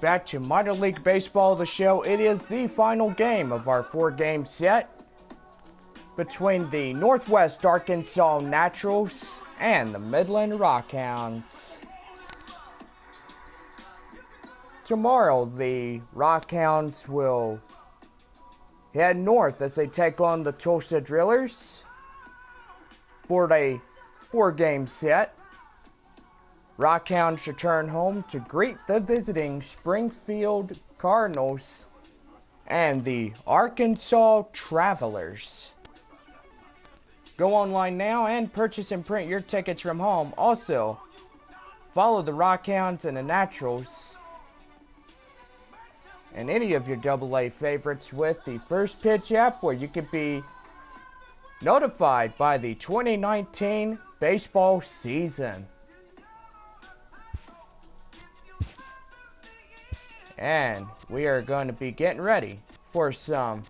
back to Minor League Baseball, the show. It is the final game of our 4-game set between the Northwest Arkansas Naturals and the Midland Rockhounds. Tomorrow, the Rockhounds will head north as they take on the Tulsa Drillers for a 4-game set. Rockhounds return home to greet the visiting Springfield Cardinals and the Arkansas Travelers. Go online now and purchase and print your tickets from home. Also, follow the Rockhounds and the Naturals and any of your AA favorites with the First Pitch app, where you can be notified by the 2019 baseball season. And we are going to be getting ready for some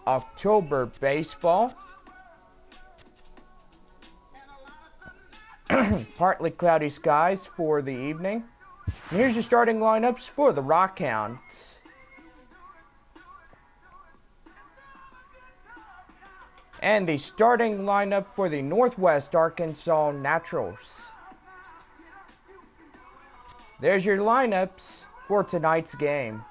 October baseball. Partly cloudy skies for the evening. And here's your starting lineups for the Rockhounds. And the starting lineup for the Northwest Arkansas Naturals. There's your lineups for tonight's game.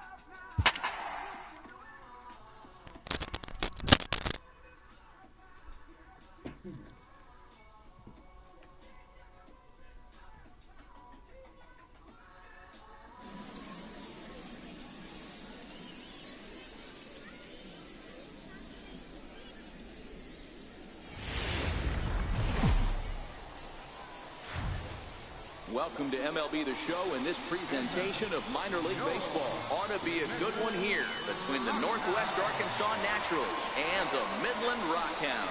Welcome to MLB The Show and this presentation of minor league baseball. Ought to be a good one here between the Northwest Arkansas Naturals and the Midland Rockhounds.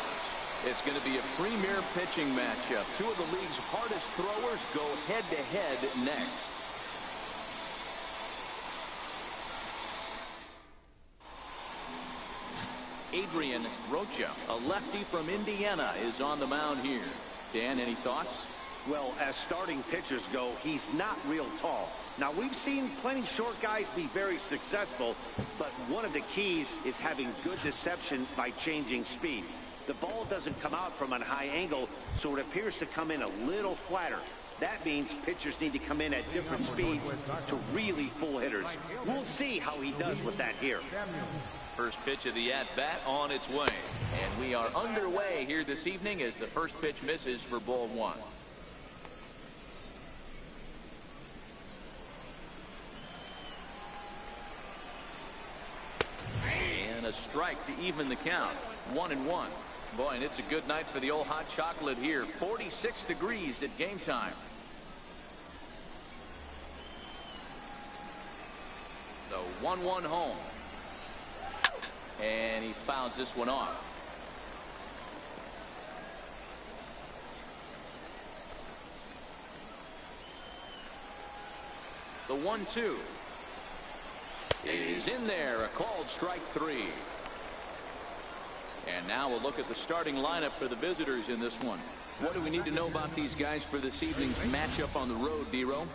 It's going to be a premier pitching matchup. Two of the league's hardest throwers go head-to-head next. Adrian Rocha, a lefty from Indiana, is on the mound here. Dan, any thoughts? Well, as starting pitchers go, he's not real tall. Now, we've seen plenty short guys be very successful, but one of the keys is having good deception by changing speed. The ball doesn't come out from a high angle, so it appears to come in a little flatter. That means pitchers need to come in at different speeds to really fool hitters. We'll see how he does with that here. First pitch of the at-bat on its way. And we are underway here this evening as the first pitch misses for ball one. A strike to even the count. 1-1. Boy, and it's a good night for the old hot chocolate here. 46 degrees at game time. The 1-1 home. And he fouls this one off. The 1-2. Is in there, a called strike 3. And now we'll look at the starting lineup for the visitors in this one. What do we need to know about these guys for this evening's matchup on the road, D-Row?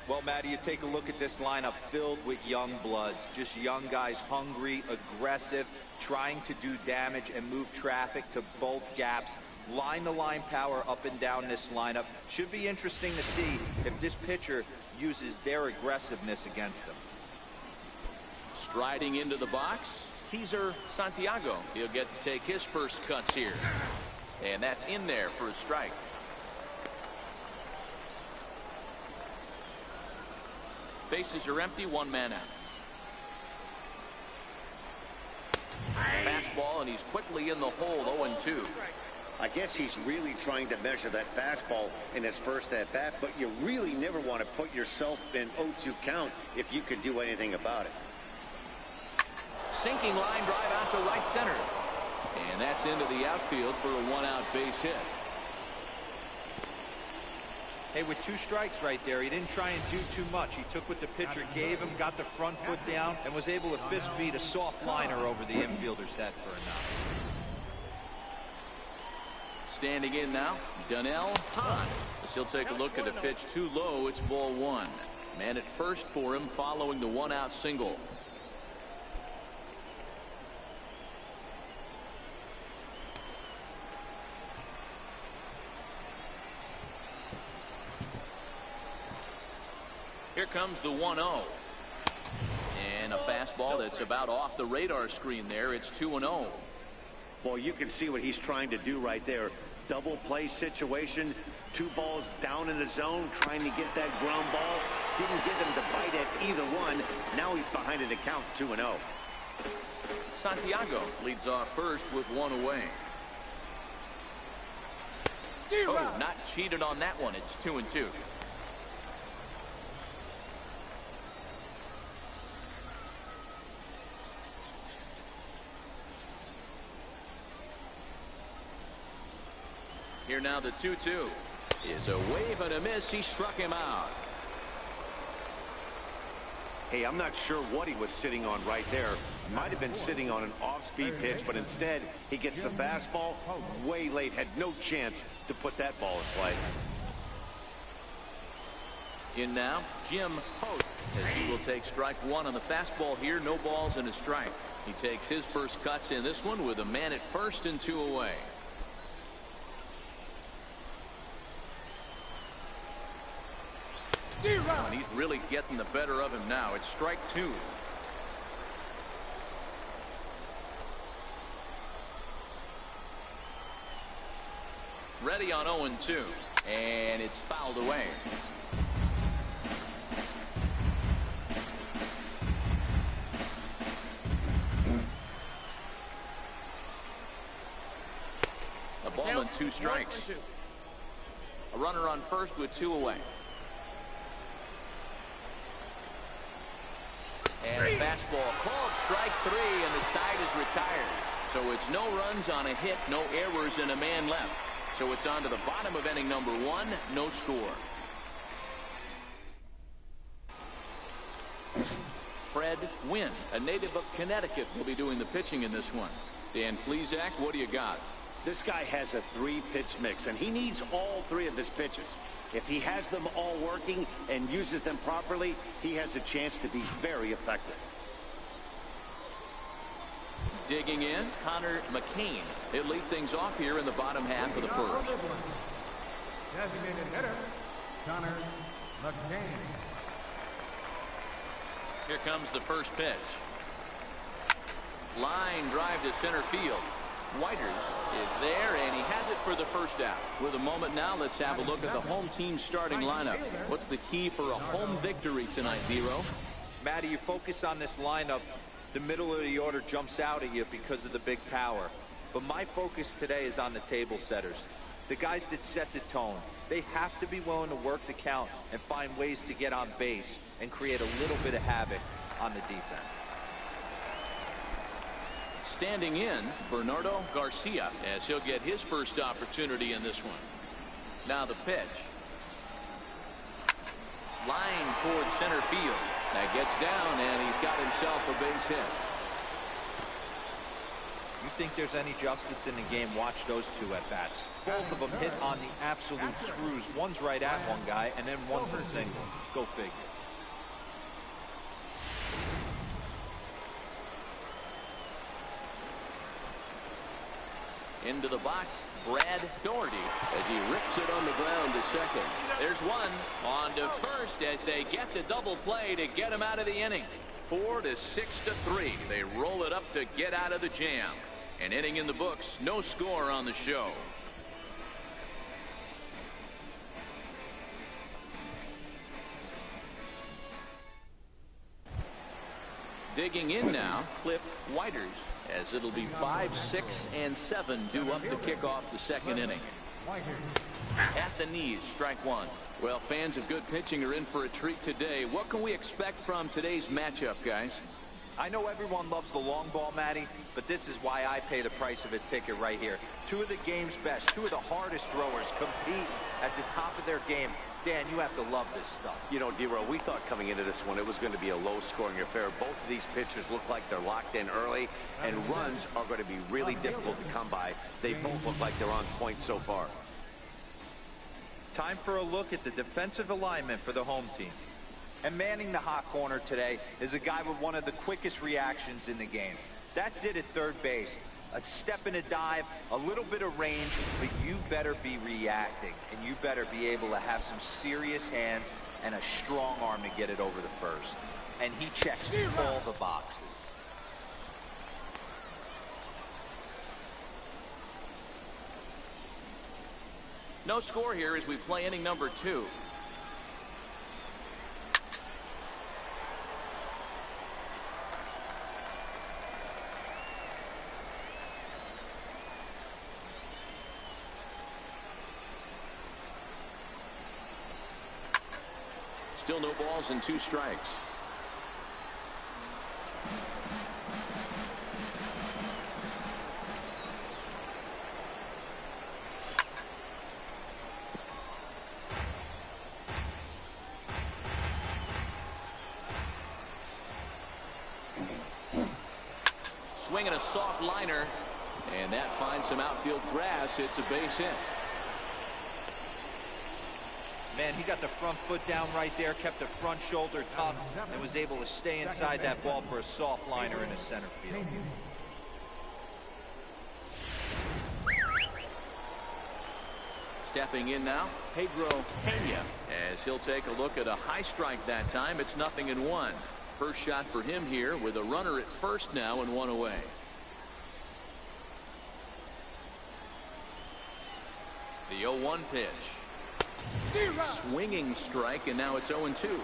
Well, Matty, you take a look at this lineup filled with young bloods. Just young guys, hungry, aggressive, trying to do damage and move traffic to both gaps. Line-to-line power up and down this lineup. Should be interesting to see if this pitcher uses their aggressiveness against them. Striding into the box, Cesar Santiago. He'll get to take his first cuts here. And that's in there for a strike. Bases are empty, one man out. Fastball, and he's quickly in the hole, 0-2. I guess he's really trying to measure that fastball in his first at-bat, but you really never want to put yourself in 0-2 count if you can do anything about it. Sinking line drive out to right center. And that's into the outfield for a one-out base hit. Hey, with 2 strikes right there, he didn't try and do too much. He took what the pitcher gave him, got the front foot down, and was able to fist feed a soft liner over the infielder's head for a knock. Standing in now, Donnell Hahn. As he'll take a look at a pitch too low, it's ball 1. Man at first for him following the one-out single. Here comes the 1-0. And a fastball that's about off the radar screen there. It's 2-0. Well, you can see what he's trying to do right there. Double play situation. 2 balls down in the zone, trying to get that ground ball. Didn't get him to bite at either one. Now he's behind an account 2-0. Santiago leads off first with 1 away. Oh, not cheated on that one. It's 2-2. Here now the 2-2 is a wave and a miss. He struck him out. Hey, I'm not sure what he was sitting on right there. Might have been sitting on an off-speed pitch, but instead he gets the fastball way late. Had no chance to put that ball in play. In now, Jim Hope, as he will take strike 1 on the fastball here. No balls and a strike. He takes his first cuts in this one with a man at first and 2 away. And he's really getting the better of him now. It's strike 2. Ready on 0-2. And it's fouled away. A ball and 2 strikes. A runner on first with 2 away. And fastball called strike 3, and the side is retired. So it's no runs on a hit, no errors, and a man left. So it's on to the bottom of inning number 1, no score. Fred Wynn, a native of Connecticut, will be doing the pitching in this one. Dan Plesac, what do you got? This guy has a 3-pitch mix, and he needs all 3 of his pitches. If he has them all working and uses them properly, he has a chance to be very effective. Digging in, Connor McCain. He'll lead things off here in the bottom half of the first. Designated hitter, Connor McCain. Here comes the first pitch. Line drive to center field. Whiters is there, and he has it for the first out. With a moment now, let's have a look at the home team starting lineup. What's the key for a home victory tonight, Vero? Matty, you focus on this lineup, the middle of the order jumps out at you because of the big power. But my focus today is on the table setters, the guys that set the tone. They have to be willing to work the count and find ways to get on base and create a little bit of havoc on the defense. Standing in, Bernardo Garcia, as he'll get his first opportunity in this one. Now the pitch. Line towards center field. That gets down, and he's got himself a base hit. You think there's any justice in the game, watch those 2 at-bats. Both of them hit on the absolute screws. One's right at one guy, and then one's a single. Go figure. Into the box, Brad Doherty, as he rips it on the ground to second. There's one on to first as they get the double play to get him out of the inning. 4-6-3. They roll it up to get out of the jam. An inning in the books, no score on the show. Digging in now, Cliff Whiters, as it'll be 5, 6, and 7 due up to kick off the second inning. At the knees, strike 1. Well, fans of good pitching are in for a treat today. What can we expect from today's matchup, guys? I know everyone loves the long ball, Matty, but this is why I pay the price of a ticket right here. 2 of the game's best, 2 of the hardest throwers compete at the top of their game. Dan, you have to love this stuff. You know, D-Row, we thought coming into this one it was going to be a low-scoring affair. Both of these pitchers look like they're locked in early, and runs are going to be really difficult to come by. They both look like they're on point so far. Time for a look at the defensive alignment for the home team. And manning the hot corner today is a guy with one of the quickest reactions in the game. That's it at third base. A step and a dive, a little bit of range, but you better be reacting, and you better be able to have some serious hands and a strong arm to get it over the first. And he checks all the boxes. No score here as we play inning number 2. Still no balls and 2 strikes. Swinging a soft liner, and that finds some outfield grass. It's a base hit. Man, he got the front foot down right there, kept the front shoulder tough, and was able to stay inside that ball for a soft liner in the center field. Stepping in now, Pedro Pena, as he'll take a look at a high strike that time. It's 0-1. First shot for him here with a runner at first now and 1 away. The 0-1 pitch. Swinging strike, and now it's 0-2.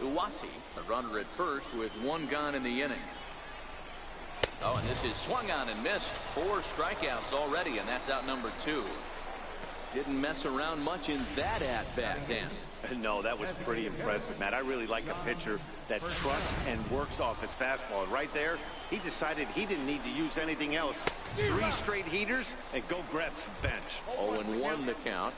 Uwasi, a runner at first with 1 gone in the inning. Oh, and this is swung on and missed. 4 strikeouts already, and that's out number 2. Didn't mess around much in that at-bat, Dan. No, that was pretty impressive, Matt. I really like a pitcher that trusts and works off his fastball. And right there, he decided he didn't need to use anything else. 3 straight heaters and go grab some bench. 0-1 the count.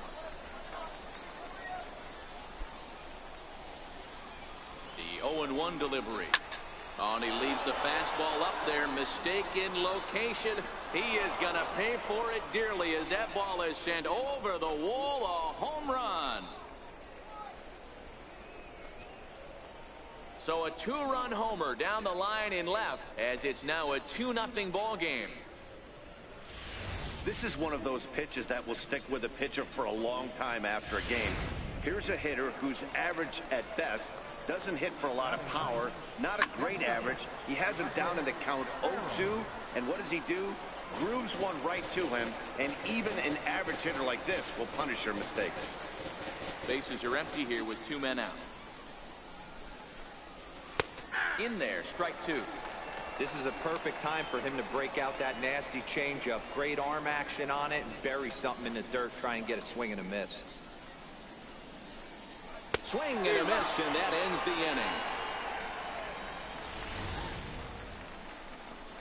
The 0-1 delivery. Oh, and he leaves the fastball up there. Mistaken location. He is going to pay for it dearly as that ball is sent over the wall. A home run. So a 2-run homer down the line in left as it's now a 2-0 ball game. This is one of those pitches that will stick with a pitcher for a long time after a game. Here's a hitter who's average at best, doesn't hit for a lot of power, not a great average. He has him down in the count 0-2, and what does he do? Grooves one right to him, and even an average hitter like this will punish your mistakes. Bases are empty here with 2 men out. In there, strike 2. This is a perfect time for him to break out that nasty changeup. Great arm action on it and bury something in the dirt. Try and get a swing and a miss. Swing and a miss, and that ends the inning.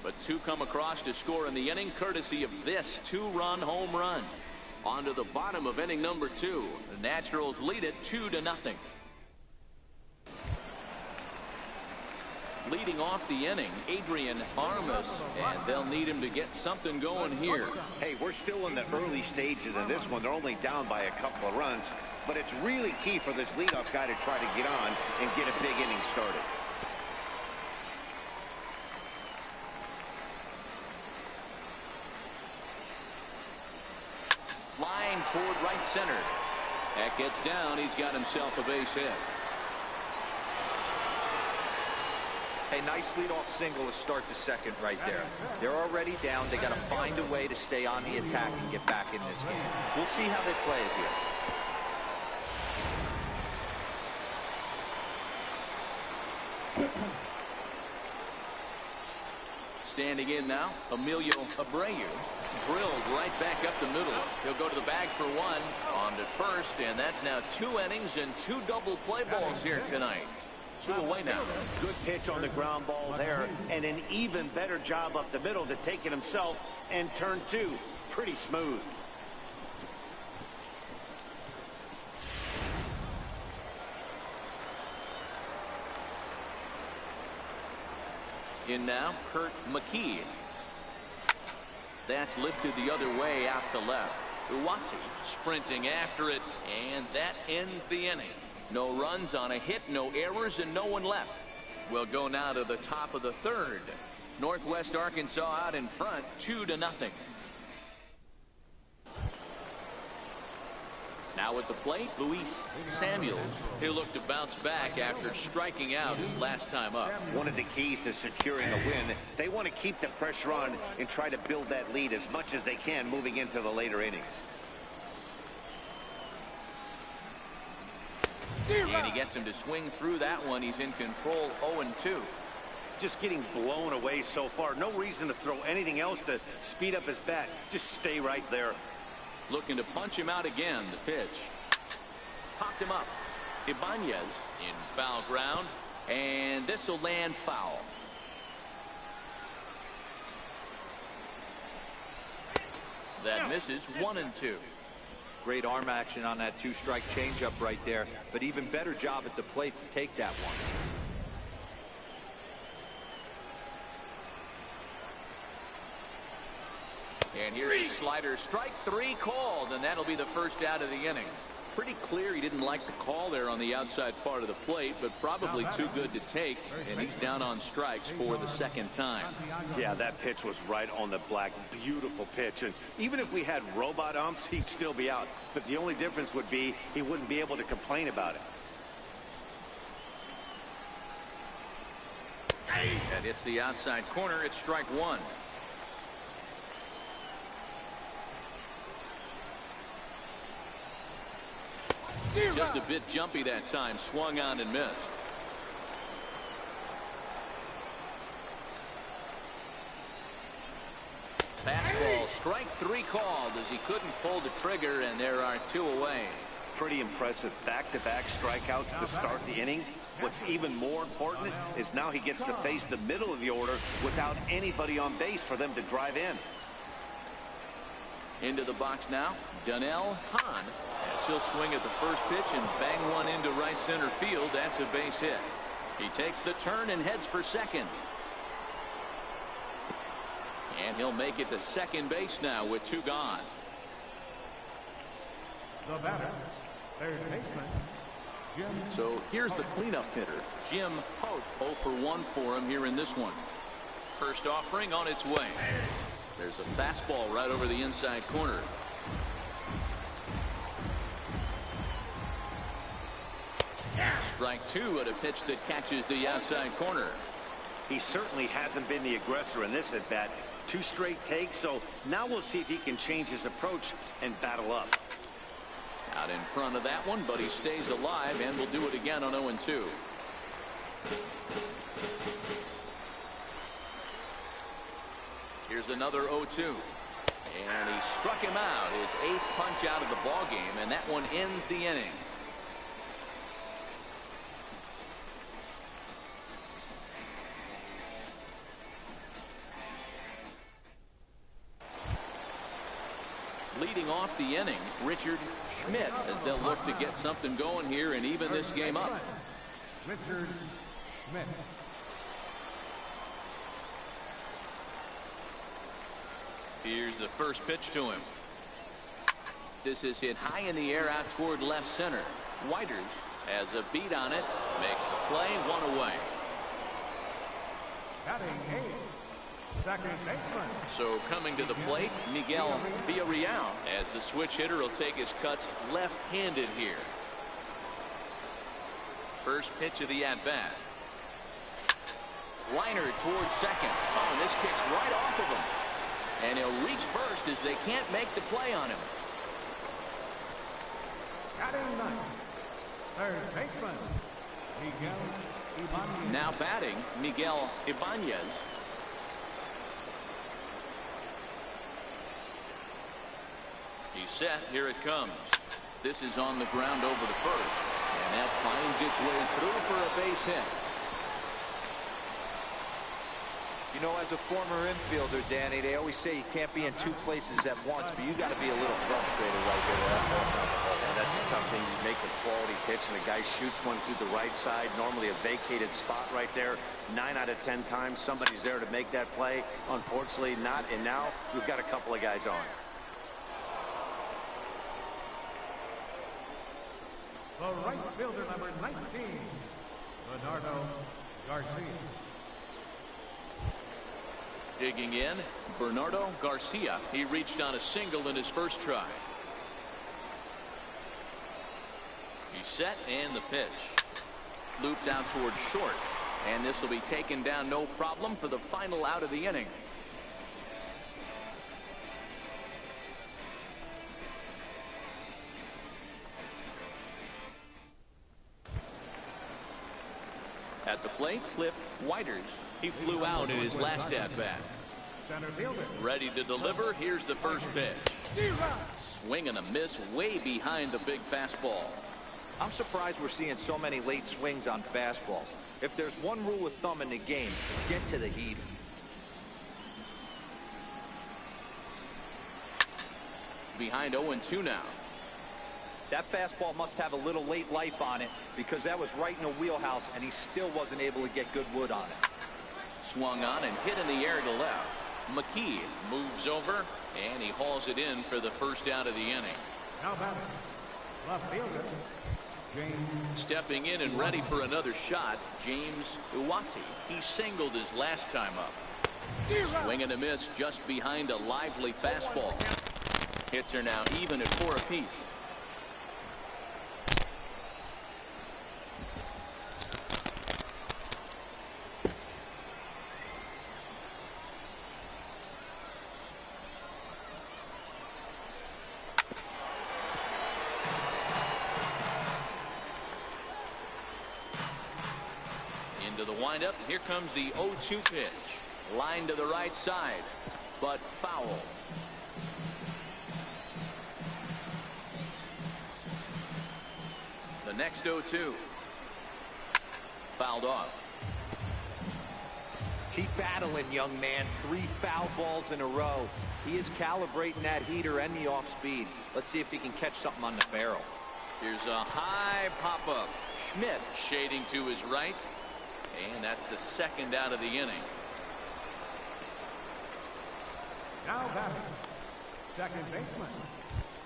But 2 come across to score in the inning, courtesy of this 2-run home run. On to the bottom of inning number 2. The Naturals lead it 2-0. Leading off the inning, Adrian Armas, and they'll need him to get something going here. Hey, we're still in the early stages of this one. They're only down by a couple of runs, but it's really key for this leadoff guy to try to get on and get a big inning started. Line toward right center. That gets down. He's got himself a base hit. Hey, nice leadoff single to start the second right there. They're already down. They got to find a way to stay on the attack and get back in this game. We'll see how they play it here. Standing in now, Emilio Abreu. Drilled right back up the middle. He'll go to the bag for 1. On to first, and that's now 2 innings and 2 double play balls here tonight. 2 away now. Good pitch on the ground ball there, and an even better job up the middle to take it himself and turn 2. Pretty smooth. In now, Kurt McKee. That's lifted the other way out to left. Uwasi sprinting after it, and that ends the inning. No runs on a hit, no errors, and no one left. We'll go now to the top of the third. Northwest Arkansas out in front, 2-0. Now at the plate, Luis Samuels. He'll look to bounce back after striking out his last time up. One of the keys to securing a win, they want to keep the pressure on and try to build that lead as much as they can moving into the later innings. And he gets him to swing through that one. He's in control, 0-2. Just getting blown away so far. No reason to throw anything else to speed up his bat. Just stay right there. Looking to punch him out again. The pitch. Popped him up. Ibanez in foul ground. And this will land foul. That misses, 1-2. Great arm action on that 2-strike changeup right there, but even better job at the plate to take that one. And here's a slider, strike 3 called, and that'll be the first out of the inning. Pretty clear he didn't like the call there on the outside part of the plate, but probably too good to take, and he's down on strikes for the second time. Yeah, that pitch was right on the black. Beautiful pitch. And even if we had robot umps, he'd still be out. But the only difference would be he wouldn't be able to complain about it. That hits the outside corner. It's strike 1. Just a bit jumpy that time. Swung on and missed. Fastball, strike 3 called as he couldn't pull the trigger, and there are 2 away. Pretty impressive back-to-back strikeouts to start the inning. What's even more important is now he gets to face the middle of the order without anybody on base for them to drive in. Into the box now, Donnell Hahn. As he'll swing at the first pitch and bang one into right center field. That's a base hit. He takes the turn and heads for second. And he'll make it to second base now with 2 gone. The batter, third baseman, Jim. So here's the cleanup hitter, Jim Hope. 0 for 1 for him here in this one. First offering on its way. There's a fastball right over the inside corner. Strike 2 at a pitch that catches the outside corner. He certainly hasn't been the aggressor in this at bat. 2 straight takes, so now we'll see if he can change his approach and battle up. Out in front of that one, but he stays alive and will do it again on 0-2. Here's another 0-2. And he struck him out, his 8th punch out of the ball game, and that one ends the inning. Leading off the inning, Richard Schmidt, as they'll look to get something going here and even this game up. Richard Schmidt. Here's the first pitch to him. This is hit high in the air out toward left center. Whiters has a beat on it, makes the play, 1 away. Batting 8th, second baseman. So coming to the plate, Miguel Villarreal, as the switch hitter will take his cuts left-handed here. First pitch of the at-bat. Liner towards second. Oh, and this kicks right off of him. And he'll reach first as they can't make the play on him. Batting 9th, third baseman, Miguel Ibanez. Now batting, Miguel Ibanez. He's set. Here it comes. This is on the ground over the first. And that finds its way through for a base hit. You know, as a former infielder, Danny, they always say you can't be in 2 places at once, but you got to be a little frustrated right there. Yeah, that's a tough thing. You make a quality pitch and the guy shoots one through the right side, normally a vacated spot right there. 9 out of 10 times somebody's there to make that play. Unfortunately not, and now we've got a couple of guys on. the right fielder, number 19, Bernardo Garcia. Digging in, Bernardo Garcia. He reached on a single in his first try. He's set, and the pitch. Looped out towards short, and this will be taken down no problem for the final out of the inning. At the plate, Cliff Whiters. He flew out in his last at-bat. Center fielder. Ready to deliver. Here's the first pitch. Swing and a miss way behind the big fastball. I'm surprised we're seeing so many late swings on fastballs. If there's one rule of thumb in the game, get to the heater. Behind 0-2 now. That fastball must have a little late life on it because that was right in the wheelhouse and he still wasn't able to get good wood on it. Swung on and hit in the air to left. McKee moves over and he hauls it in for the first out of the inning. Now batting, left fielder, James. Stepping in and ready for another shot, James Iwasi. He singled his last time up. Swing and a miss just behind a lively fastball. Hits are now even at 4 apiece. Into the windup, and here comes the 0-2 pitch. Line to the right side, but foul. The next 0-2. Fouled off. Keep battling, young man. 3 foul balls in a row. He is calibrating that heater and the off speed. Let's see if he can catch something on the barrel. Here's a high pop-up. Schmidt shading to his right. And that's the second out of the inning. Now batting, second baseman,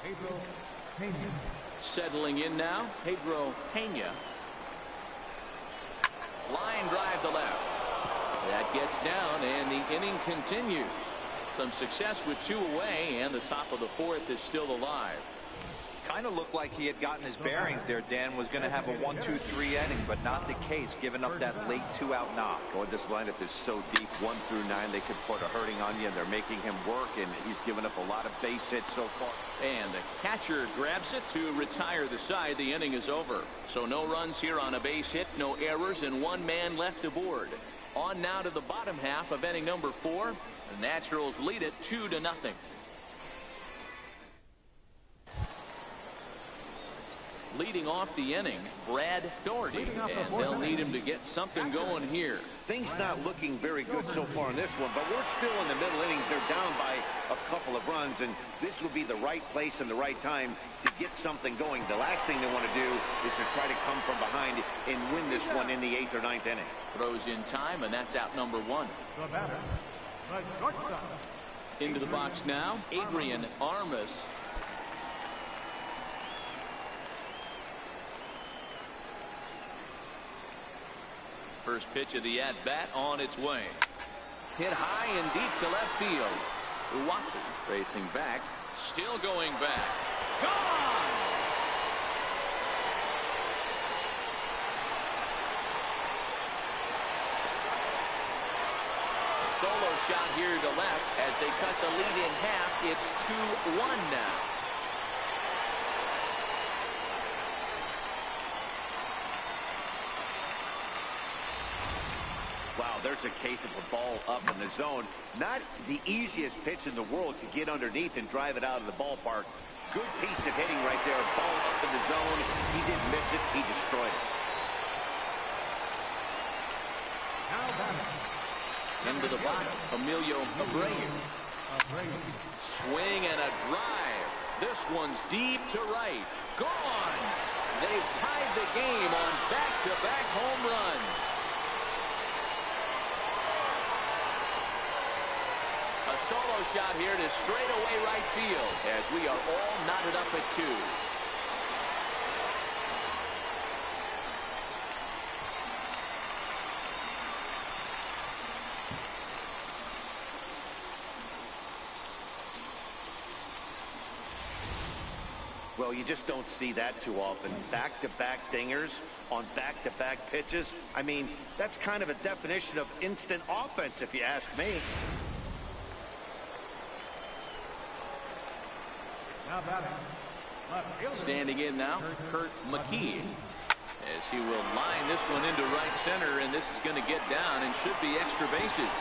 Pedro Pena. Settling in now, Pedro Pena. Line drive to left. That gets down, and the inning continues. Some success with 2 away, and the top of the 4th is still alive. Kind of looked like he had gotten his bearings there. Dan was going to have a 1-2-3 inning, but not the case, giving up that late 2-out knock. Boy, this lineup is so deep, 1 through 9, they could put a hurting on you, and they're making him work, and he's given up a lot of base hits so far. And the catcher grabs it to retire the side. The inning is over. So no runs here on a base hit, no errors, and 1 man left aboard. On now to the bottom half of inning number 4. The Naturals lead it 2-0. Leading off the inning, Brad Doherty, and they'll need him to get something going here. Things not looking very good so far in this one, but we're still in the middle innings. They're down by a couple of runs, and this would be the right place and the right time to get something going. The last thing they want to do is to try to come from behind and win this one in the 8th or 9th inning. Throws in time, and that's out number 1. The batter, the shortstop. Into the box now, Adrian Armas. First pitch of the at-bat on its way. Hit high and deep to left field. Uwasi racing back, still going back. Gone! Solo shot here to left as they cut the lead in half. It's 2-1 now. Wow, there's a case of a ball up in the zone. Not the easiest pitch in the world to get underneath and drive it out of the ballpark. Good piece of hitting right there. Ball up in the zone. He didn't miss it. He destroyed it. Now batting, Into the box, Emilio Abreu. Swing and a drive. This one's deep to right. Gone! They've tied the game on back-to-back home runs. A solo shot here to straightaway right field as we are all knotted up at 2. Well, you just don't see that too often. Back-to-back dingers on back-to-back pitches. I mean, that's kind of a definition of instant offense, if you ask me. Now batting. Left fielder. Standing in now, Kurt McKee, as he will line this one into right center, and this is going to get down and should be extra bases.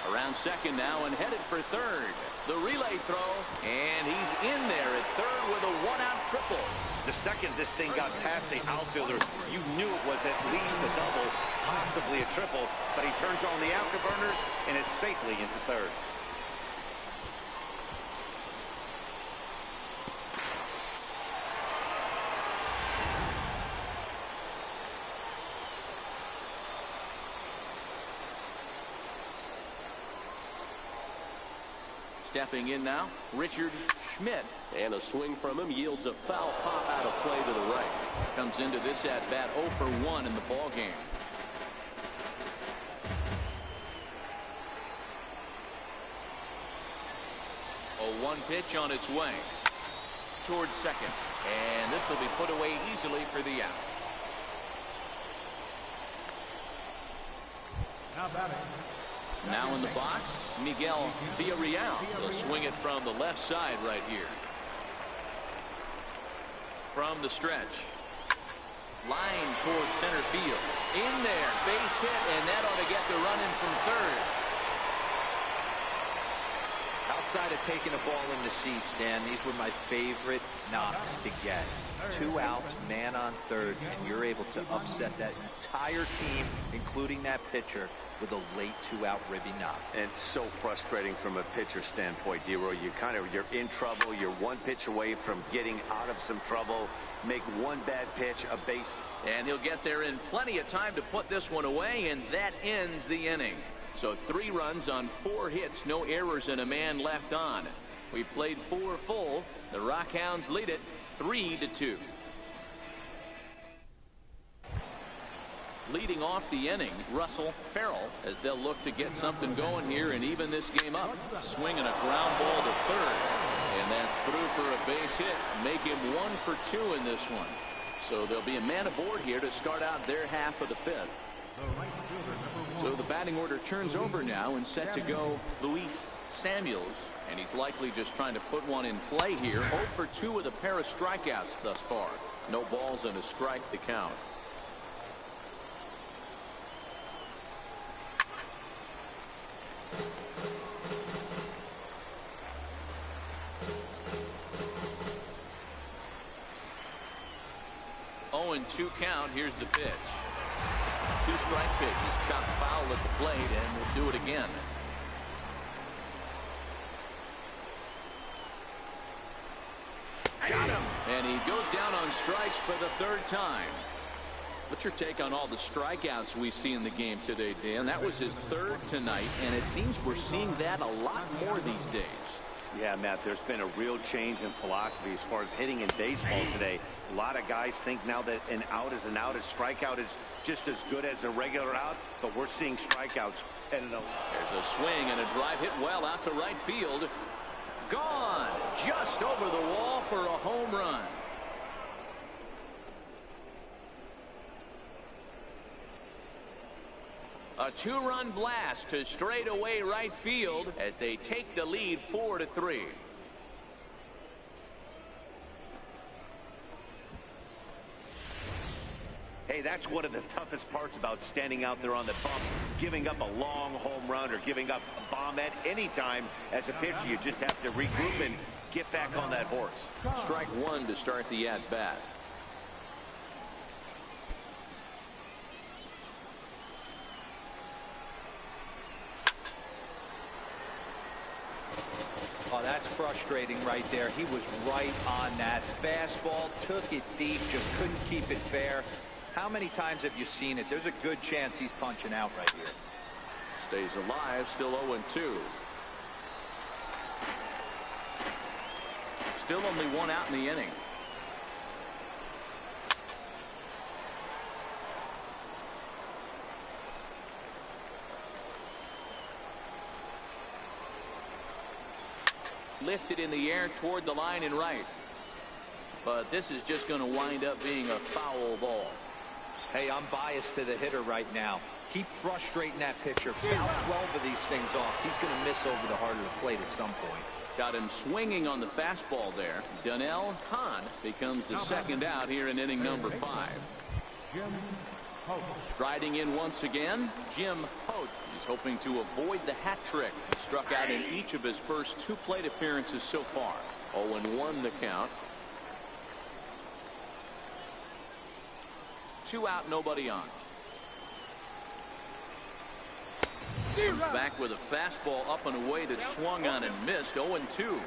Around second now and headed for third. The relay throw, and he's in there at third with a one-out triple. The second this thing got past the outfielder, you knew it was at least a double, possibly a triple, but he turns on the afterburners and is safely into third. Stepping in now, Richard Schmidt. And a swing from him yields a foul pop out of play to the right. Comes into this at-bat 0 for 1 in the ballgame. A 1 pitch on its way towards second. And this will be put away easily for the out. Now batting. Now in the box, Miguel Villarreal. They'll swing it from the left side right here. From the stretch. Line towards center field. In there, base hit, and that ought to get the run in from third. Outside of taking a ball in the seats, Dan, these were my favorite knocks to get. 2 outs, man on third, and you're able to upset that entire team, including that pitcher, with a late 2-out ribby knock. And so frustrating from a pitcher standpoint, D-Roy. You're in trouble. You're 1 pitch away from getting out of some trouble. Make 1 bad pitch, a base. And he'll get there in plenty of time to put this one away, and that ends the inning. So 3 runs on 4 hits, no errors, and a man left on. We played 4 full. The Rockhounds lead it 3-2. Leading off the inning, Russell Farrell, as they'll look to get something going here and even this game up. Swinging a ground ball to third, and that's through for a base hit, make him 1 for 2 in this one. So there'll be a man aboard here to start out their half of the 5th. So the batting order turns over now, and set to go Luis Samuels, and he's likely just trying to put one in play here. 0 for 2 with a pair of strikeouts thus far. No balls and a strike to count. Oh, and 2 count. Here's the pitch. 2 strike pitches, chopped foul at the plate, and we'll do it again. Got him. And he goes down on strikes for the 3rd time. What's your take on all the strikeouts we see in the game today, Dan? That was his 3rd tonight, and it seems we're seeing that a lot more these days. Yeah, Matt, there's been a real change in philosophy as far as hitting in baseball today. A lot of guys think now that an out is an out. A strikeout is just as good as a regular out, but we're seeing strikeouts. And there's a swing and a drive hit well out to right field. Gone just over the wall for a home run. A 2-run blast to straightaway right field as they take the lead 4-3. Hey, that's one of the toughest parts about standing out there on the bump. Giving up a long home run or giving up a bomb at any time as a pitcher. You just have to regroup and get back on that horse. Strike 1 to start the at-bat. Oh, that's frustrating right there. He was right on that fastball, took it deep, just couldn't keep it fair. How many times have you seen it? There's a good chance he's punching out right here. Stays alive, still 0-2. Still only 1 out in the inning. lifted in the air toward the line and right. But this is just going to wind up being a foul ball. Hey, I'm biased to the hitter right now. Keep frustrating that pitcher. Foul 12 of these things off. He's going to miss over the heart of the plate at some point. Got him swinging on the fastball there. Donnell Hahn becomes the second out here in inning number 5. Striding in once again, Jim Hote. He's hoping to avoid the hat trick. He struck out in each of his first 2 plate appearances so far. 0-1 the count. 2 out, nobody on. Back with a fastball up and away that swung on and missed. 0-2.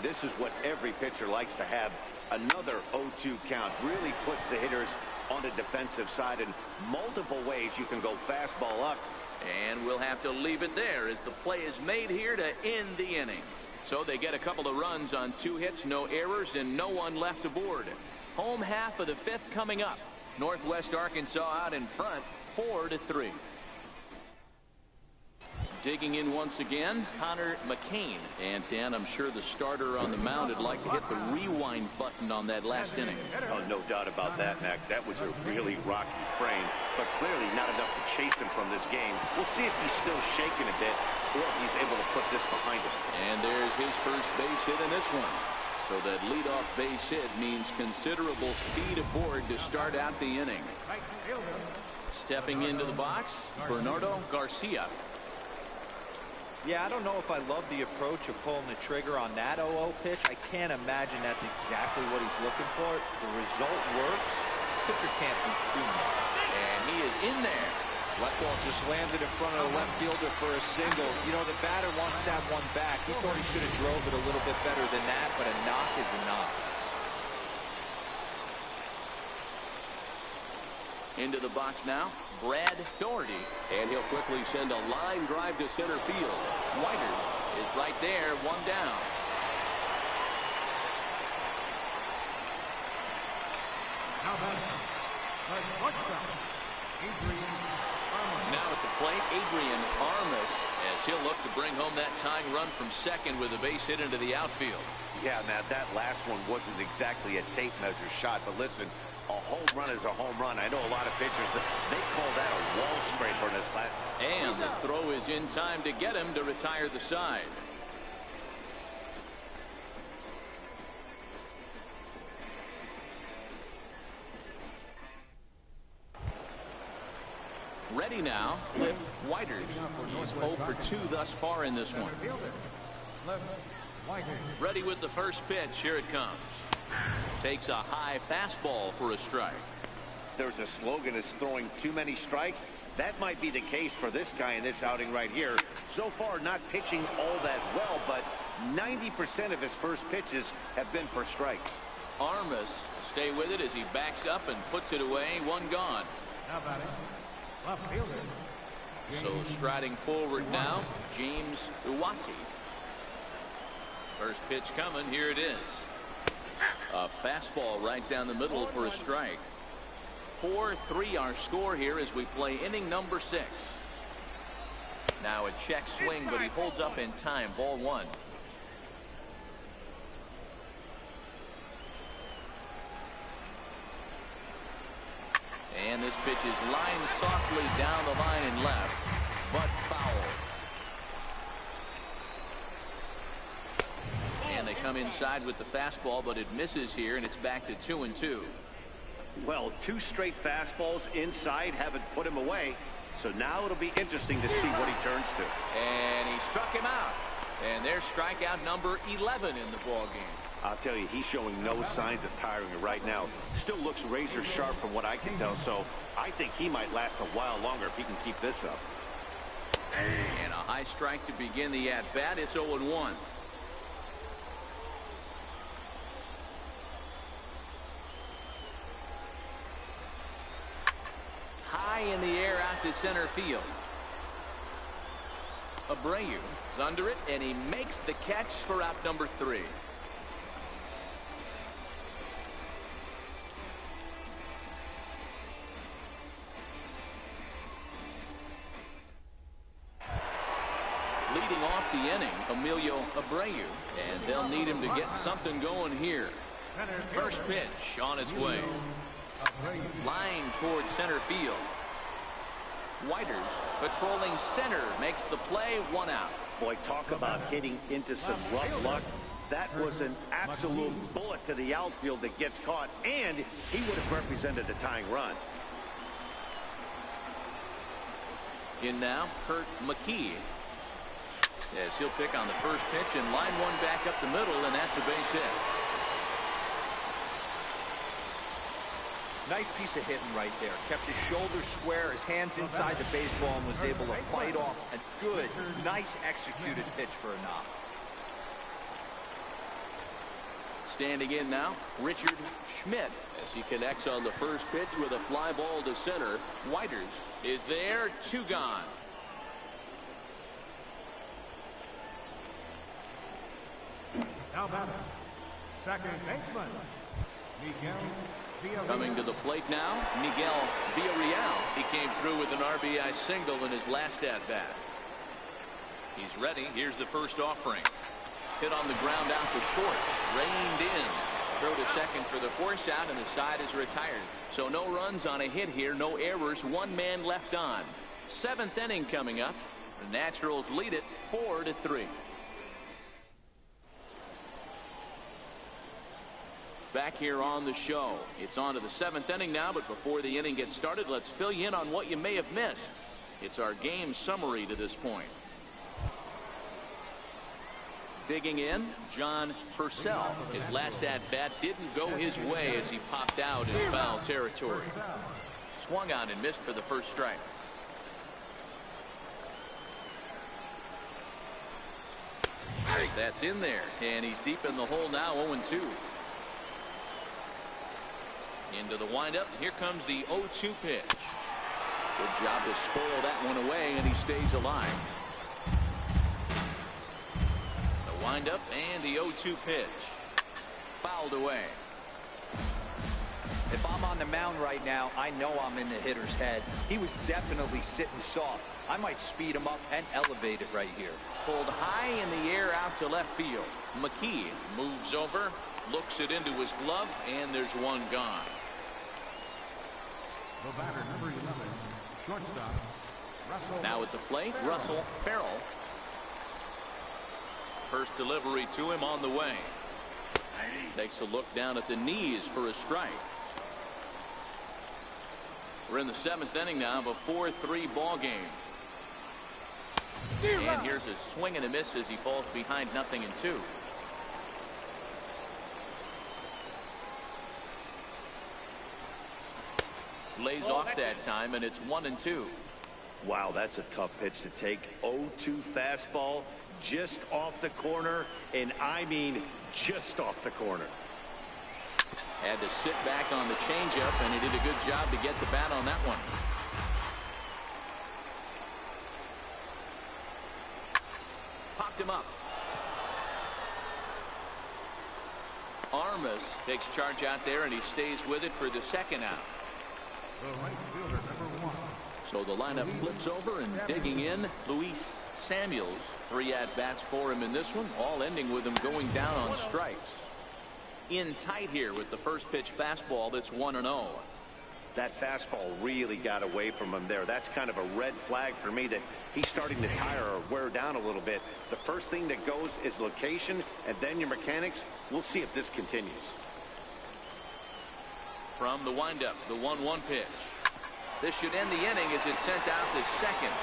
This is what every pitcher likes to have. Another 0-2 count really puts the hitters on the defensive side. In multiple ways you can go fastball up. And we'll have to leave it there as the play is made here to end the inning. So they get a couple of runs on 2 hits, no errors, and no one left aboard. Home half of the 5th coming up. Northwest Arkansas out in front, 4-3. Digging in once again, Connor McCain. And Dan, I'm sure the starter on the mound would like to hit the rewind button on that last inning. Oh, no doubt about that, Mac. That was a really rocky frame, but clearly not enough to chase him from this game. We'll see if he's still shaking a bit or if he's able to put this behind him. And there's his first base hit in this one. So that leadoff base hit means considerable speed aboard to start out the inning. Stepping into the box, Bernardo Garcia. Yeah, I don't know if I love the approach of pulling the trigger on that 0-0 pitch. I can't imagine that's exactly what he's looking for. The result works. Pitcher can't be too much. And he is in there. Left ball just landed in front of the left fielder for a single. You know, the batter wants that one back. He thought he should have drove it a little bit better than that, but a knock is a knock. Into the box now, Brad Doherty. And he'll quickly send a line drive to center field. Whiters is right there, 1 down. Now batting, the shortstop, Adrian Armas. Now at the plate, Adrian Armas, as he'll look to bring home that tying run from second with a base hit into the outfield. Yeah, Matt, that last one wasn't exactly a tape measure shot, but listen, a home run is a home run. I know a lot of pitchers, they call that a wall scraper in this last. And the throw is in time to get him to retire the side. Ready now, Cliff Whiters. He's 0 for 2 thus far in this one. Ready with the first pitch. Here it comes. Takes a high fastball for a strike. There's a slogan is throwing too many strikes. That might be the case for this guy in this outing right here. So far, not pitching all that well, but 90% of his first pitches have been for strikes. Armas stay with it as he backs up and puts it away. 1 gone. Now batting, left fielder. So striding forward now, James Iwasi. First pitch coming. Here it is. A fastball right down the middle for a strike. 4-3 our score here as we play inning number 6. Now a check swing, but he holds up in time. Ball 1. And this pitch is lined softly down the line and left, but foul. And they come inside with the fastball, but it misses here, and it's back to 2-2. Well, 2 straight fastballs inside haven't put him away. So now it'll be interesting to see what he turns to. And he struck him out. And there's strikeout number 11 in the ball game. I'll tell you, he's showing no signs of tiring right now. Still looks razor sharp from what I can tell. So I think he might last a while longer if he can keep this up. And a high strike to begin the at-bat. It's 0-1. High in the air out to center field. Abreu is under it, and he makes the catch for out number 3. Leading off off the inning, Emilio Abreu, and they'll need him to get something going here. First pitch on its way. Line towards center field. Whiters patrolling center makes the play, 1 out. Boy, talk about hitting into some rough luck. That was an absolute bullet to the outfield that gets caught, and he would have represented a tying run. In now, Kurt McKee. As he'll pick on the first pitch and line one back up the middle, and that's a base hit. Nice piece of hitting right there. Kept his shoulders square, his hands inside the baseball, and was able to fight off a good, nice executed pitch for a knock. Standing in now, Richard Schmidt, as he connects on the first pitch with a fly ball to center. Whiters is there, 2 gone. Now batting, second baseman, Miguel Villarreal. Coming to the plate now, Miguel Villarreal. He came through with an RBI single in his last at-bat. He's ready. Here's the first offering. Hit on the ground out to short. Reined in. Throw to second for the force out, and the side is retired. So no runs on a hit here. No errors. 1 man left on. 7th inning coming up. The Naturals lead it 4-3. Back here on the show. It's on to the 7th inning now, but before the inning gets started, let's fill you in on what you may have missed. It's our game summary to this point. Digging in, John Purcell. His last at-bat didn't go his way as he popped out in foul territory. Swung on and missed for the first strike. That's in there, and he's deep in the hole now, 0-2. Into the windup. Here comes the 0-2 pitch. Good job to spoil that one away, and he stays alive. The windup and the 0-2 pitch. Fouled away. If I'm on the mound right now, I know I'm in the hitter's head. He was definitely sitting soft. I might speed him up and elevate it right here. Pulled high in the air out to left field. McKee moves over, looks it into his glove, and there's 1 gone. The batter, number 11, shortstop, Russell. Now at the plate, Russell Farrell. First delivery to him on the way. Takes a look down at the knees for a strike. We're in the 7th inning now of a 4-3 ball game. And here's a swing and a miss as he falls behind 0-2. Lays off that time, and it's 1-2. Wow, that's a tough pitch to take. 0-2 fastball just off the corner, and I mean just off the corner. Had to sit back on the changeup, and he did a good job to get the bat on that one. Popped him up. Armas takes charge out there, and he stays with it for the 2nd out. The right fielder, number 1. So the lineup flips over, and digging in, Luis Samuels. 3 at-bats for him in this one, all ending with him going down on strikes. In tight here with the first pitch fastball that's 1-0. That fastball really got away from him there. That's kind of a red flag for me that he's starting to tire or wear down a little bit. The first thing that goes is location, and then your mechanics. We'll see if this continues. From the windup, the 1-1 pitch. This should end the inning as it's sent out to second.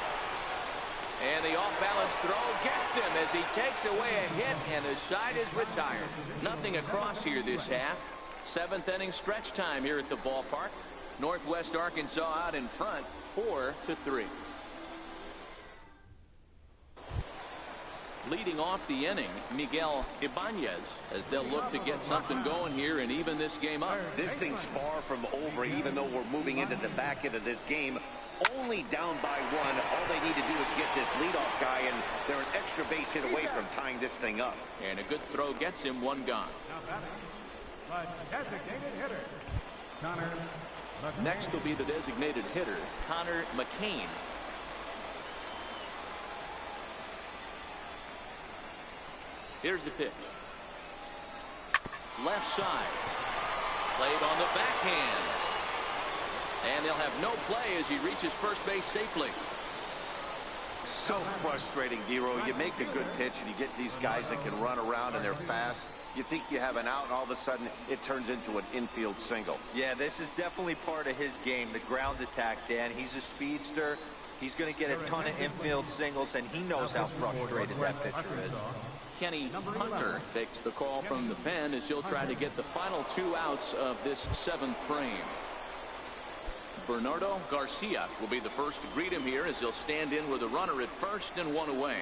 And the off-balance throw gets him as he takes away a hit, and the side is retired. Nothing across here this half. 7th inning stretch time here at the ballpark. Northwest Arkansas out in front, 4-3. Leading off the inning, Miguel Ibanez, as they'll look to get something going here and even this game up. This thing's far from over, even though we're moving into the back end of this game. Only down by 1. All they need to do is get this leadoff guy, and they're an extra base hit away from tying this thing up. And a good throw gets him 1 gone. Now batting, the designated hitter, Connor McCain. Next will be the designated hitter, Connor McCain. Here's the pitch. Left side. Played on the backhand. And they'll have no play as he reaches first base safely. So frustrating, Dero. You make a good pitch and you get these guys that can run around and they're fast. You think you have an out, and all of a sudden it turns into an infield single. Yeah, this is definitely part of his game, the ground attack, Dan. He's a speedster. He's going to get a ton of infield singles, and he knows how frustrated that pitcher is. Kenny Hunter takes the call from the pen as he'll try to get the final 2 outs of this 7th frame. Bernardo Garcia will be the first to greet him here as he'll stand in with a runner at first and 1 away.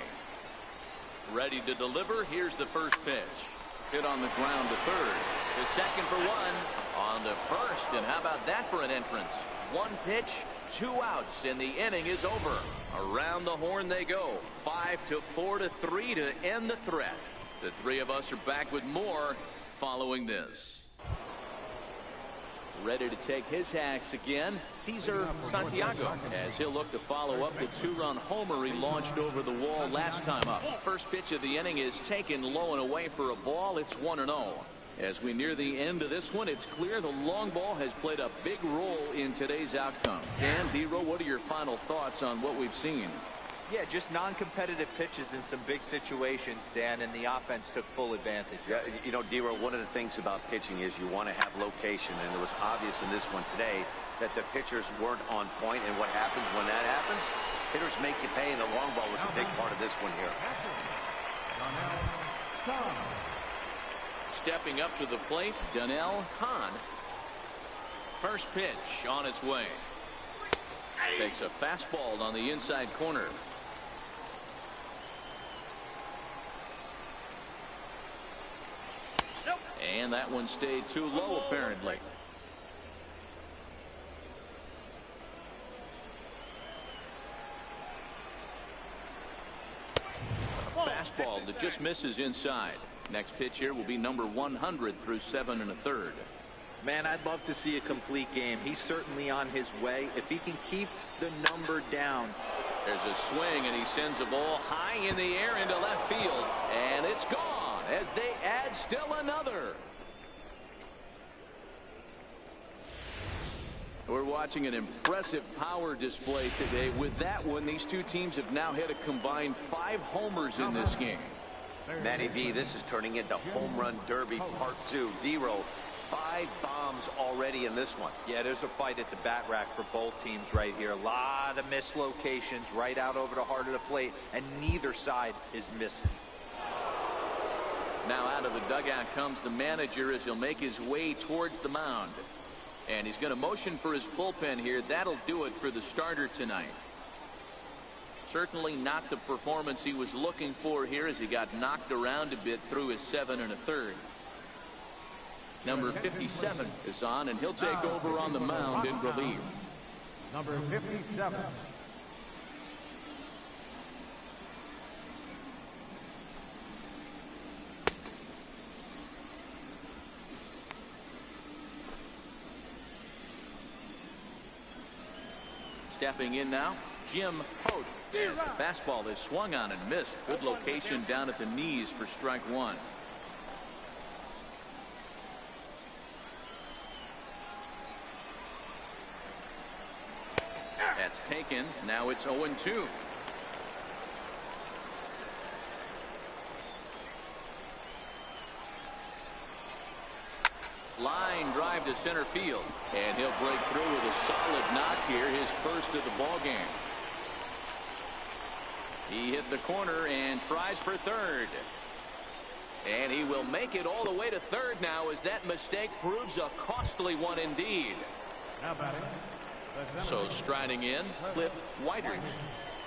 Ready to deliver. Here's the first pitch. Hit on the ground to third. The second for 1 on the first. And how about that for an entrance? 1 pitch, 2 outs, and the inning is over. Around the horn they go. 5-4-3 to end the threat. The 3 of us are back with more following this. Ready to take his hacks again, Cesar Santiago, as he'll look to follow up the 2-run homer he launched over the wall last time up. First pitch of the inning is taken low and away for a ball. It's 1-0. As we near the end of this one, it's clear the long ball has played a big role in today's outcome. Dan, Dero, what are your final thoughts on what we've seen? Yeah, just non-competitive pitches in some big situations, Dan, and the offense took full advantage. Yeah, you know, Dero, one of the things about pitching is you want to have location, and it was obvious in this one today that the pitchers weren't on point, and what happens when that happens? Hitters make you pay, and the long ball was a big part of this one here. Stepping up to the plate, Donnell Hahn. First pitch on its way. Takes a fastball on the inside corner. And that one stayed too low, apparently. Fastball that just misses inside. Next pitch here will be number 100 through 7 1/3. Man, I'd love to see a complete game. He's certainly on his way. If he can keep the number down. There's a swing, and he sends a ball high in the air into left field. And it's gone as they add still another. We're watching an impressive power display today. With that one, these two teams have now hit a combined 5 homers in this game. Matty V, this is turning into home run derby part 2. Dero, 5 bombs already in this one. Yeah, there's a fight at the bat rack for both teams right here. A lot of mislocations right out over the heart of the plate, and neither side is missing. Now out of the dugout comes the manager as he'll make his way towards the mound. And he's going to motion for his bullpen here. That'll do it for the starter tonight. Certainly not the performance he was looking for here as he got knocked around a bit through his 7 1/3. Number 57 is on, and he'll take over on the mound in relief. Number 57. Stepping in now, Jim Hote. The fastball is swung on and missed. Good location down at the knees for strike 1. That's taken. Now it's 0-2. Line drive to center field, and he'll break through with a solid knock here, his first of the ball game. He hit the corner and tries for third, and he will make it all the way to third now as that mistake proves a costly one indeed. So striding in, Cliff Whiters.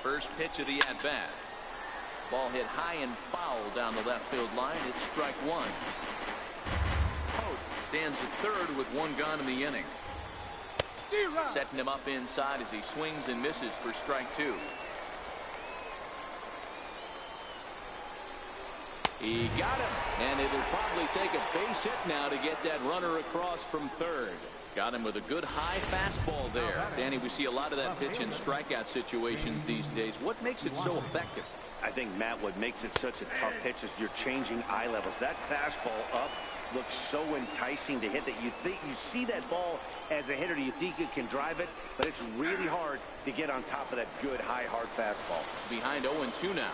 First pitch of the at-bat. Ball hit high and foul down the left field line. It's strike 1. Hote stands at third with 1 gone in the inning. Setting him up inside as he swings and misses for strike 2. He got him, and it'll probably take a base hit now to get that runner across from third. Got him with a good high fastball there. Danny, we see a lot of that pitch in strikeout situations these days. What makes it so effective? I think, Matt, what makes it such a tough pitch is you're changing eye levels. That fastball up looks so enticing to hit that you see that ball as a hitter, you think you can drive it, but it's really hard to get on top of that good, high, hard fastball. Behind 0-2 now.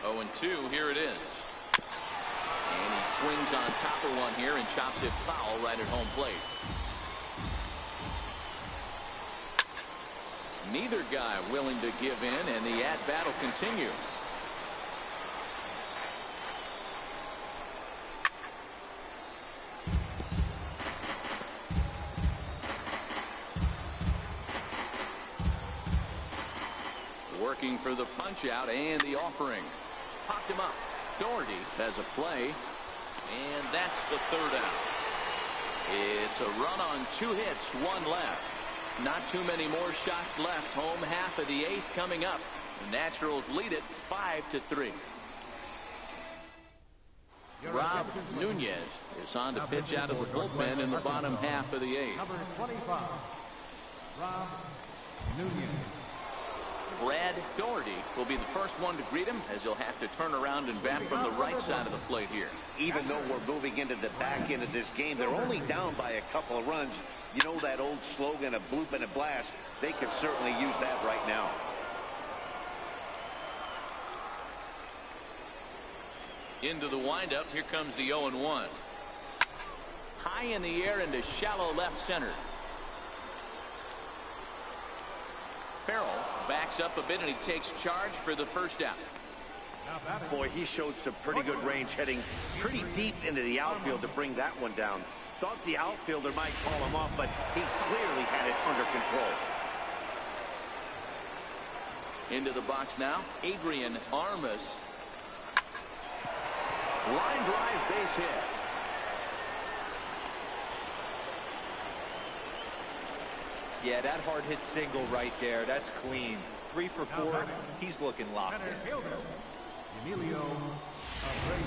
0-2, here it is. And he swings on top of one here and chops it foul right at home plate. Neither guy willing to give in, and the at-bat will continue. Working for the punch out and the offering. Popped him up. Doherty has a play, and that's the third out. It's a run on 2 hits, 1 left. Not too many more shots left. Home half of the 8th coming up. The Naturals lead it 5-3. Rob Nunez is on to pitch out of the bullpen in the bottom half of the 8th. Number 25, Rob Nunez. Brad Doherty will be the first one to greet him, as he'll have to turn around and bat from the right side of the plate here. Even though we're moving into the back end of this game, they're only down by a couple of runs. You know that old slogan, a bloop and a blast. They can certainly use that right now. Into the windup. Here comes the 0-1. High in the air into shallow left center. Farrell backs up a bit, and he takes charge for the first out. Boy, he showed some pretty good range, heading pretty deep into the outfield to bring that one down. Thought the outfielder might call him off, but he clearly had it under control. Into the box now, Adrian Armas. Line drive, base hit. Yeah, that hard hit single right there. That's clean. 3 for 4. He's looking locked in. Emilio Abreu.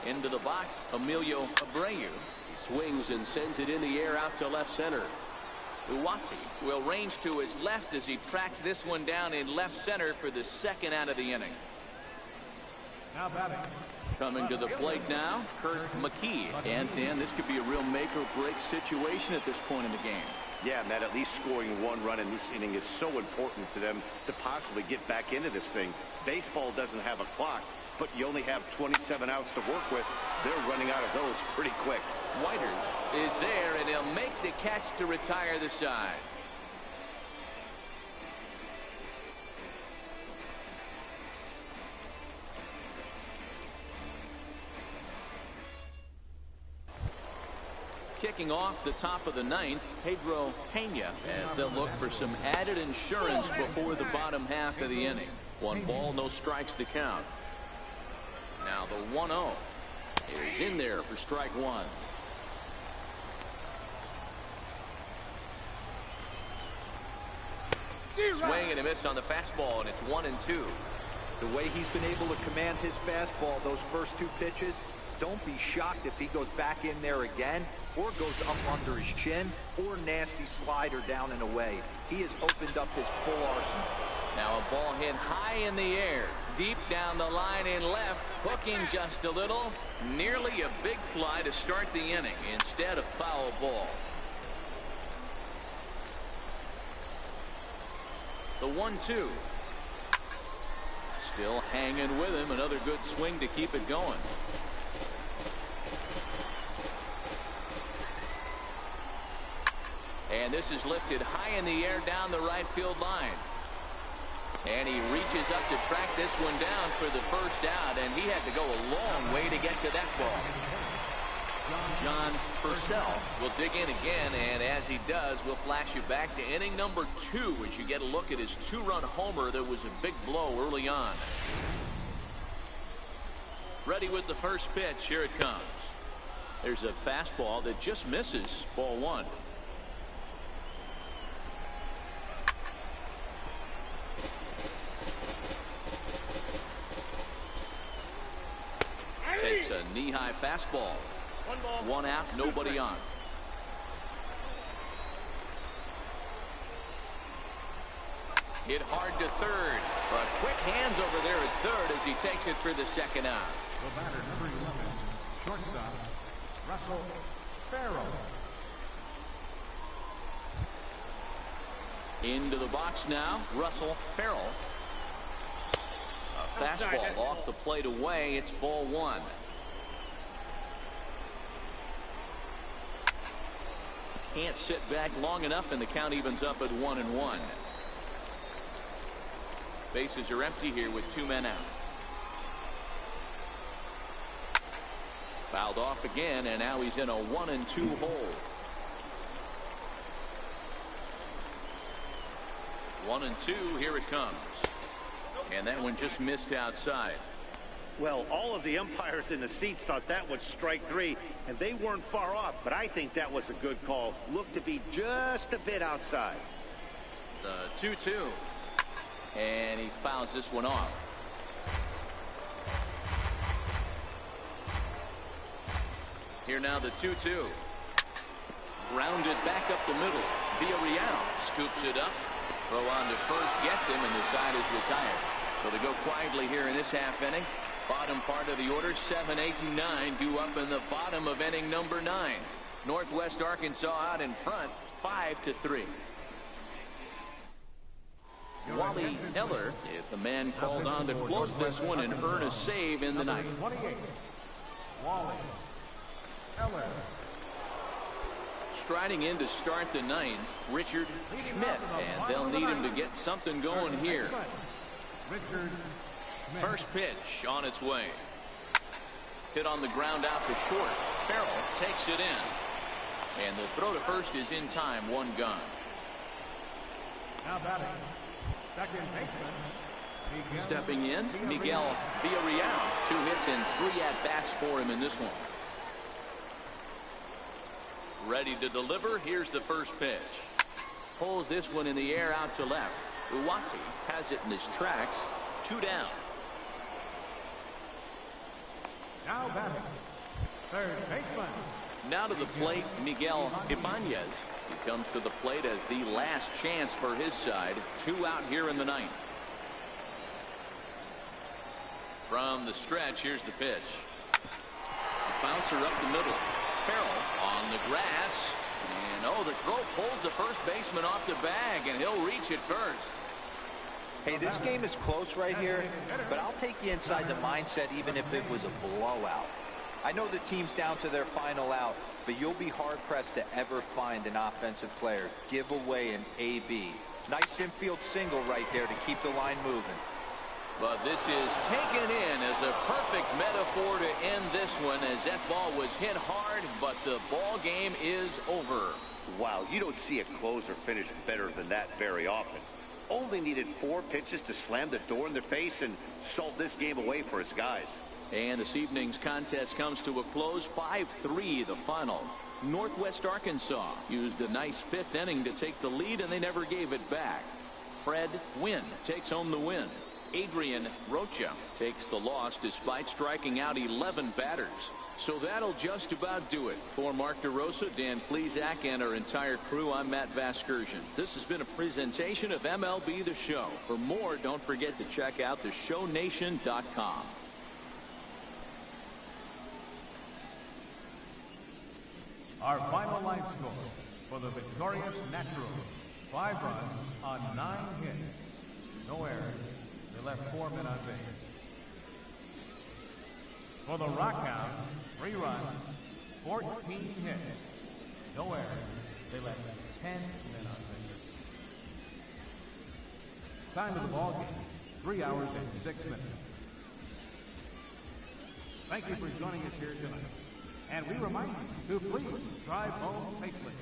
Into the box, Emilio Abreu. He swings and sends it in the air out to left center. Uwasi will range to his left as he tracks this one down in left center for the second out of the inning. Now batting. Coming to the plate now, Kurt McKee. And Dan, this could be a real make or break situation at this point in the game. Yeah, Matt, at least scoring 1 run in this inning is so important to them to possibly get back into this thing. Baseball doesn't have a clock, but you only have 27 outs to work with. They're running out of those pretty quick. Whiters is there, and he'll make the catch to retire the side. Kicking off the top of the 9th, Pedro Pena, as they'll look for some added insurance before the bottom half of the inning. 1 ball, no strikes to count. Now the 1-0 is in there for strike 1. Swing and a miss on the fastball, and it's 1-2. The way he's been able to command his fastball those first 2 pitches, don't be shocked if he goes back in there again or goes up under his chin or nasty slider down and away. He has opened up his full arsenal. Now a ball hit high in the air, deep down the line in left, hooking just a little. Nearly a big fly to start the inning. Instead, a foul ball. The 1-2. Still hanging with him. Another good swing to keep it going. And this is lifted high in the air down the right field line. And he reaches up to track this one down for the first out, and he had to go a long way to get to that ball. John Purcell will dig in again, and as he does, we'll flash you back to inning number 2 as you get a look at his 2-run homer that was a big blow early on. Ready with the first pitch. Here it comes. There's a fastball that just misses. Ball 1. Takes a knee-high fastball. 1 out, nobody on. Hit hard to third, but quick hands over there at third as he takes it for the second out. The batter, number 11, shortstop, Russell Farrell. Into the box now, Russell Farrell. A fastball off the plate away. It's ball one. Can't sit back long enough, and the count evens up at 1-1. Bases are empty here with 2 men out. Fouled off again, and now he's in a 1-2 hole. 1-2, here it comes. And that one just missed outside. Well, all of the umpires in the seats thought that was strike 3, and they weren't far off, but I think that was a good call. Looked to be just a bit outside. The 2-2. And he fouls this one off. Here now the 2-2. Grounded back up the middle. Villarreal scoops it up. Throw on to first, gets him, and the side is retired. So they go quietly here in this half inning. Bottom part of the order, 7, 8, and 9 due up in the bottom of inning number 9. Northwest Arkansas out in front, 5-3. Wally Eller is the man called on to close this one and earn a save in the ninth. 28, Wally Eller. Striding in to start the ninth, Richard Schmidt, and they'll need him to get something going here. Richard Schmidt. First pitch on its way. Hit on the ground out to short. Farrell takes it in. And the throw to first is in time, 1 gone. Now batting, second baseman, Miguel. Stepping in, Miguel Villarreal. 2 hits and 3 at-bats for him in this one. Ready to deliver. Here's the first pitch. Pulls this one in the air out to left. Uwasi has it in his tracks. 2 down. Now batting, third baseman. Now to the plate, Miguel Ibanez. He comes to the plate as the last chance for his side. 2 out here in the ninth. From the stretch, here's the pitch. The bouncer up the middle. Farrell on the grass. And the throw pulls the first baseman off the bag, and he'll reach it first. Hey, this game is close right here, but I'll take you inside the mindset even if it was a blowout. I know the team's down to their final out, but you'll be hard-pressed to ever find an offensive player give away an AB. Nice infield single right there to keep the line moving. But this is taken in as a perfect metaphor to end this one, as that ball was hit hard, but the ball game is over. Wow, you don't see a closer finish better than that very often. Only needed 4 pitches to slam the door in their face and solve this game away for his guys. And this evening's contest comes to a close, 5-3 the final. Northwest Arkansas used a nice 5th inning to take the lead, and they never gave it back. Fred Wynn takes home the win. Adrian Rocha takes the loss despite striking out 11 batters. So that'll just about do it. For Mark DeRosa, Dan Plezak, and our entire crew, I'm Matt Vasgersian. This has been a presentation of MLB The Show. For more, don't forget to check out theshownation.com. Our final line score for the victorious Naturals: 5 runs on 9 hits. No errors. They left 4 men on base. For the Rockhounds, 3 runs, 14 hits. No errors. They left 10 men on base. Time of the ball game, 3 hours and 6 minutes. Thank you for joining us here tonight. And we remind you to please drive home safely.